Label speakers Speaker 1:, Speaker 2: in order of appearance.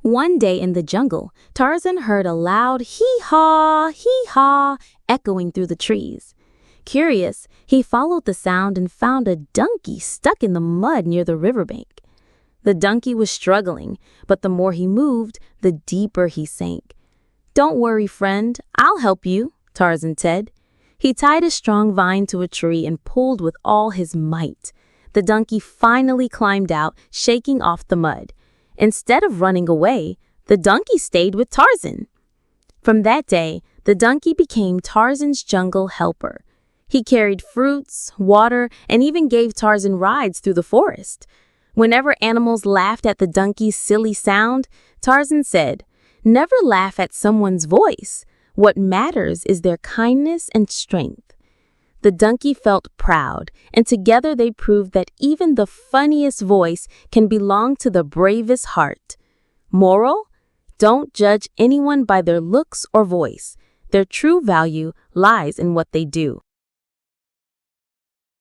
Speaker 1: One day in the jungle, Tarzan heard a loud hee-haw echoing through the trees. Curious, he followed the sound and found a donkey stuck in the mud near the riverbank. The donkey was struggling, but the more he moved, the deeper he sank. "Don't worry, friend, I'll help you," Tarzan said. He tied a strong vine to a tree and pulled with all his might. The donkey finally climbed out, shaking off the mud. Instead of running away, the donkey stayed with Tarzan. From that day, the donkey became Tarzan's jungle helper. He carried fruits, water, and even gave Tarzan rides through the forest. Whenever animals laughed at the donkey's silly sound, Tarzan said, "Never laugh at someone's voice. What matters is their kindness and strength." The donkey felt proud, and together they proved that even the funniest voice can belong to the bravest heart. Moral: don't judge anyone by their looks or voice. Their true value lies in what they do.